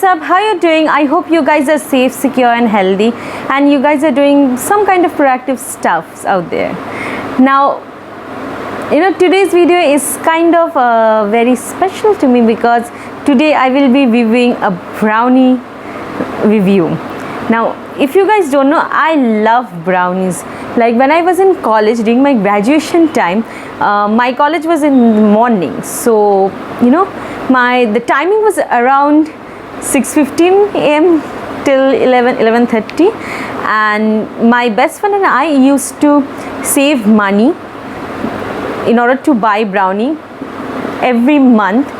what's up, how you doing? I hope you guys are safe, secure and healthy, and you guys are doing some kind of proactive stuff out there. Now, today's video is kind of very special to me because today I will be reviewing a brownie review. Now, if you guys don't know, I love brownies. Like when I was in college during my graduation time, my college was in the morning, so the timing was around 6:15 a.m. till 11:30, and my best friend and I used to save money in order to buy brownie every month,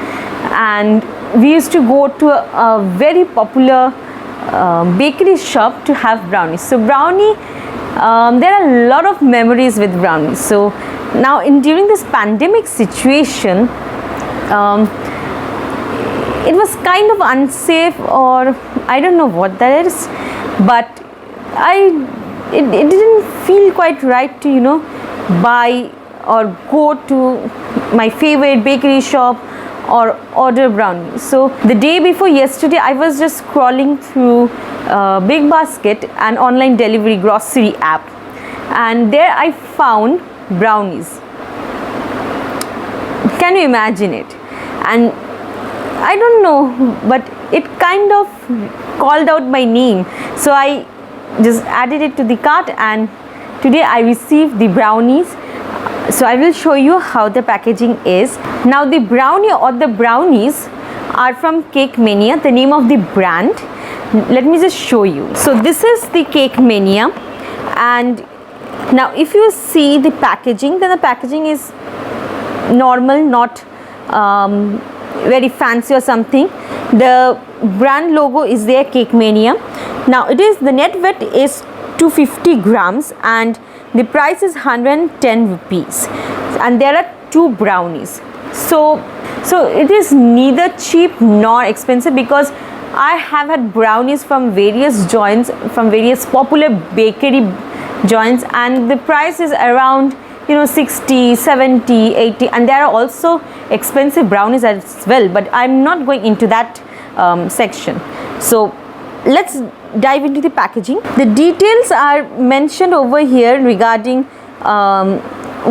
and we used to go to a very popular bakery shop to have brownies. So brownie, there are a lot of memories with brownies. So now during this pandemic situation, it was kind of unsafe, or I don't know what that is, but it didn't feel quite right to buy or go to my favorite bakery shop or order brownies. So the day before yesterday, I was just scrolling through Big Basket, an online delivery grocery app, and there I found brownies. Can you imagine it? And I don't know, but it kind of called out my name, so I just added it to the cart, and today I received the brownies. So I will show you how the packaging is. Now the brownie or the brownies are from Cake Mania, the name of the brand. Let me just show you. So this is the Cake Mania, and now if you see the packaging, then the packaging is normal, not very fancy or something. The brand logo is there, Cake Mania. Now the net weight is 250 grams and the price is 110 rupees, and there are 2 brownies. So it is neither cheap nor expensive, because I have had brownies from various joints, from various popular bakery joints, and the price is around 60, 70, 80, and there are also expensive brownies as well, but I'm not going into that section. So let's dive into the packaging. The details are mentioned over here regarding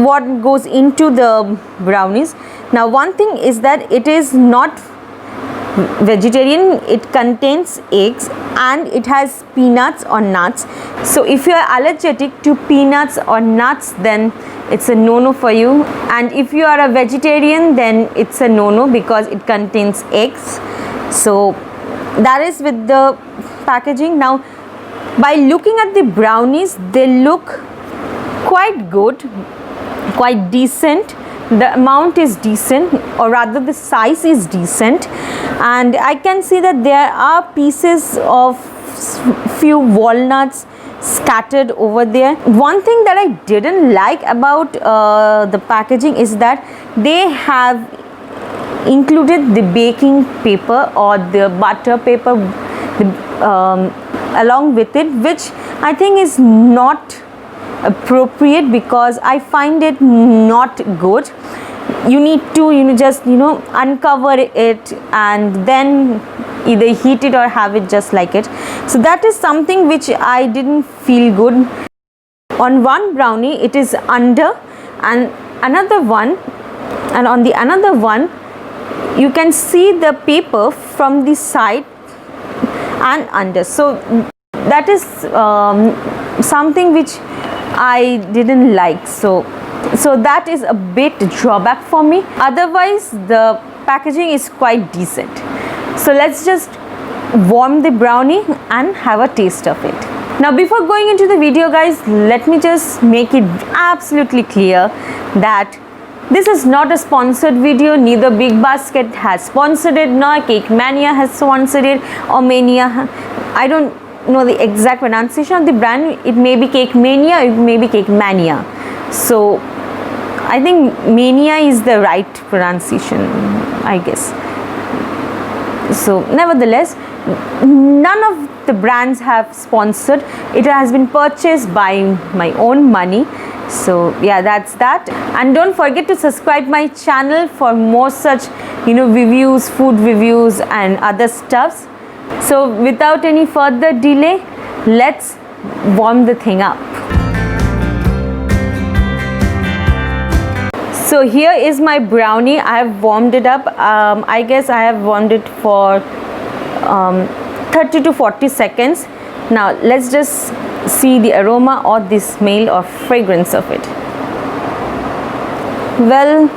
what goes into the brownies. Now one thing is that it is not vegetarian, it contains eggs and it has peanuts or nuts. So if you are allergic to peanuts or nuts, then it's a no-no for you, and if you are a vegetarian, then it's a no-no because it contains eggs. So that is with the packaging. Now by looking at the brownies, they look quite good, quite decent. The amount is decent, or rather the size is decent, and I can see that there are pieces of few walnuts scattered over there. One thing that I didn't like about the packaging is that they have included the baking paper or the butter paper along with it, which I think is not appropriate, because I find it not good. You need to just uncover it and then either heat it or have it just like it. So that is something which I didn't feel good. On one brownie it is under, and another one, and on the another one you can see the paper from the side and under. So that is something which I didn't like. So that is a bit drawback for me. Otherwise the packaging is quite decent. So let's just warm the brownie and have a taste of it. Now before going into the video, guys, let me just make it absolutely clear that this is not a sponsored video. Neither Big Basket has sponsored it, nor Cake Mania has sponsored it, or Mania. I don't know the exact pronunciation of the brand. It may be Cake Mania, it may be Cake Mania. So I think Mania is the right pronunciation, I guess. So nevertheless, none of the brands have sponsored. It has been purchased by my own money. So yeah, that's that. And don't forget to subscribe my channel for more such reviews, food reviews and other stuffs. So without any further delay, let's warm the thing up. So here is my brownie. I have warmed it up. I guess I have warmed it for 30 to 40 seconds. Now let's just see the aroma or the smell or fragrance of it. Well,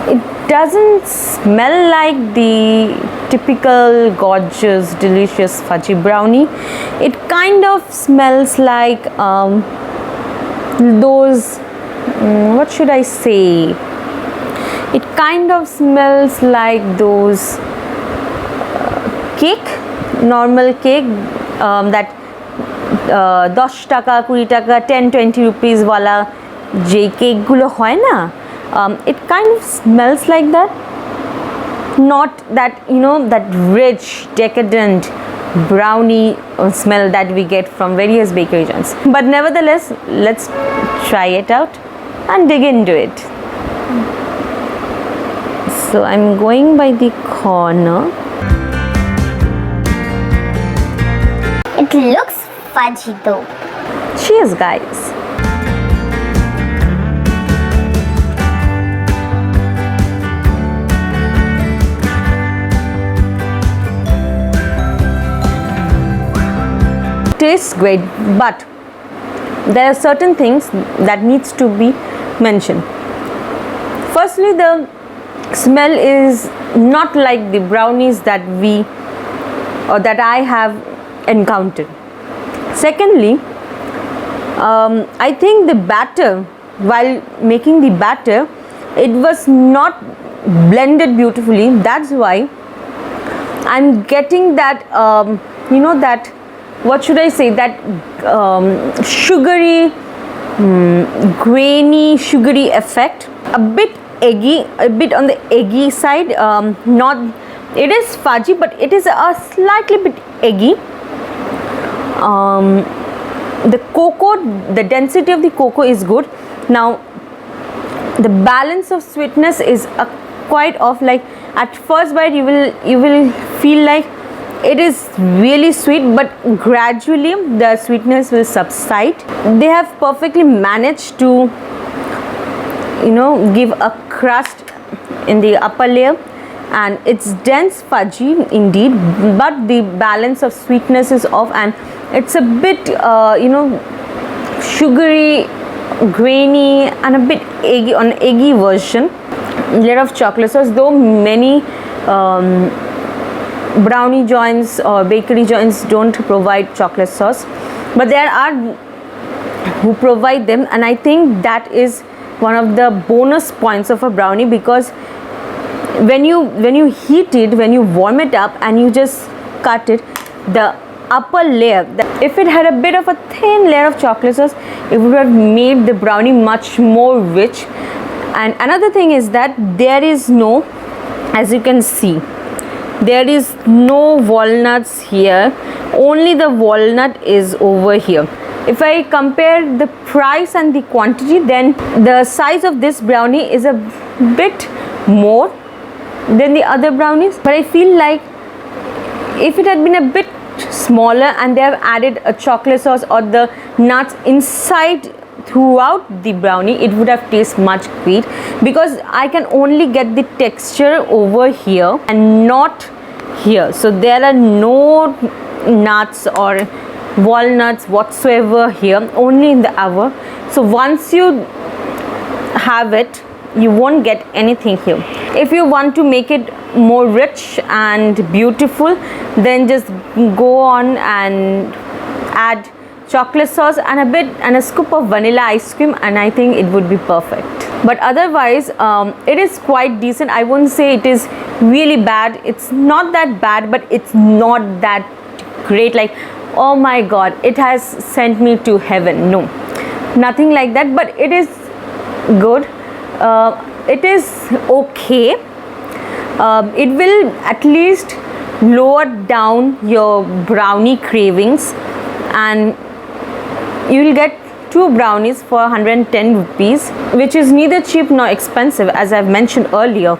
it doesn't smell like the typical gorgeous delicious fudgy brownie. It kind of smells like those what should I say, it kind of smells like those cake, normal cake that 10 টাকা 20 টাকা 10-20 rupees wala je cake gulo hoy na, it kind of smells like that. Not that, you know, that rich decadent brownie smell that we get from various bakery joints, but nevertheless, let's try it out and dig into it. So I'm going by the corner. It looks fudgy though. Cheers, guys. Tastes great, but there are certain things that needs to be mentioned. Firstly, the smell is not like the brownies that we or that I have encountered. Secondly, I think the batter, while making the batter, it was not blended beautifully. That's why I'm getting that you know, that, what should I say, that sugary, grainy, sugary effect. A bit eggy, a bit on the eggy side. Not, it is fudgy, but it is a slightly bit eggy. The cocoa, the density of the cocoa is good. Now, the balance of sweetness is quite off. Like at first bite, you will feel like it is really sweet, but gradually the sweetness will subside. They have perfectly managed to, you know, give a crust in the upper layer, and it's dense fudgy indeed, but the balance of sweetness is off, and it's a bit you know, sugary, grainy, and a bit eggy, on eggy version. Layer of chocolate sauce, though many brownie joints or bakery joints don't provide chocolate sauce, but there are who provide them, and I think that is one of the bonus points of a brownie, because when you heat it, when you warm it up and you just cut it, the upper layer, if it had a bit of a thin layer of chocolate sauce, it would have made the brownie much more rich. And another thing is that there is no, as you can see, there is no walnuts here, only the walnut is over here. If I compare the price and the quantity, then the size of this brownie is a bit more than the other brownies, but I feel like if it had been a bit smaller and they have added a chocolate sauce or the nuts inside throughout the brownie, it would have tasted much great, because I can only get the texture over here and not here. So there are no nuts or walnuts whatsoever here, only in the hour. So once you have it, you won't get anything here. If you want to make it more rich and beautiful, then just go on and add chocolate sauce and a scoop of vanilla ice cream, and I think it would be perfect. But otherwise, it is quite decent. I won't say it is really bad. It's not that bad, but it's not that great, like, oh my god, it has sent me to heaven. No, nothing like that, but it is good. It is okay. It will at least lower down your brownie cravings, and you will get 2 brownies for 110 rupees, which is neither cheap nor expensive, as I've mentioned earlier.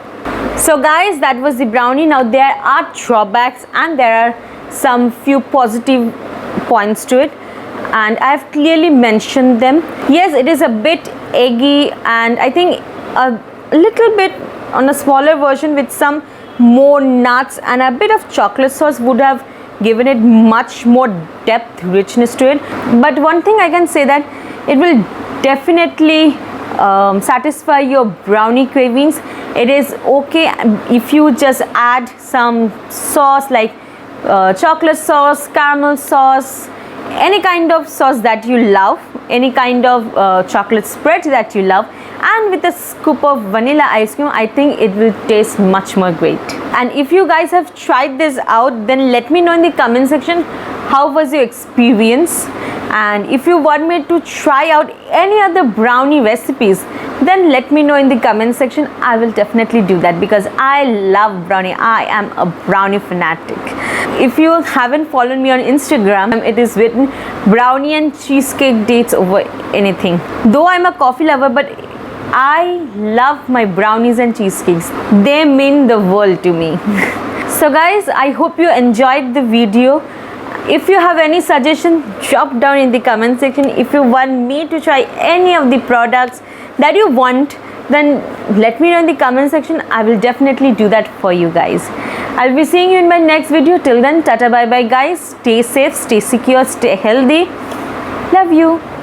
So guys, that was the brownie. Now there are drawbacks and there are some few positive points to it, and I've clearly mentioned them. Yes, it is a bit eggy, and I think a little bit on a smaller version with some more nuts and a bit of chocolate sauce would have given it much more depth, richness to it. But one thing I can say that it will definitely satisfy your brownie cravings. It is okay if you just add some sauce like chocolate sauce, caramel sauce, any kind of sauce that you love, any kind of chocolate spread that you love, and with a scoop of vanilla ice cream, I think it will taste much more great. And if you guys have tried this out, then let me know in the comment section how was your experience. And if you want me to try out any other brownie recipes, then let me know in the comment section. I will definitely do that because I love brownie. I am a brownie fanatic. If you haven't followed me on Instagram, it is written brownie and cheesecake dates over anything. Though I'm a coffee lover, but I love my brownies and cheesecakes. They mean the world to me. So guys, I hope you enjoyed the video. If you have any suggestion, drop down in the comment section. If you want me to try any of the products that you want, then let me know in the comment section. I will definitely do that for you guys. I'll be seeing you in my next video. Till then, tata bye bye guys. Stay safe, stay secure, stay healthy. Love you.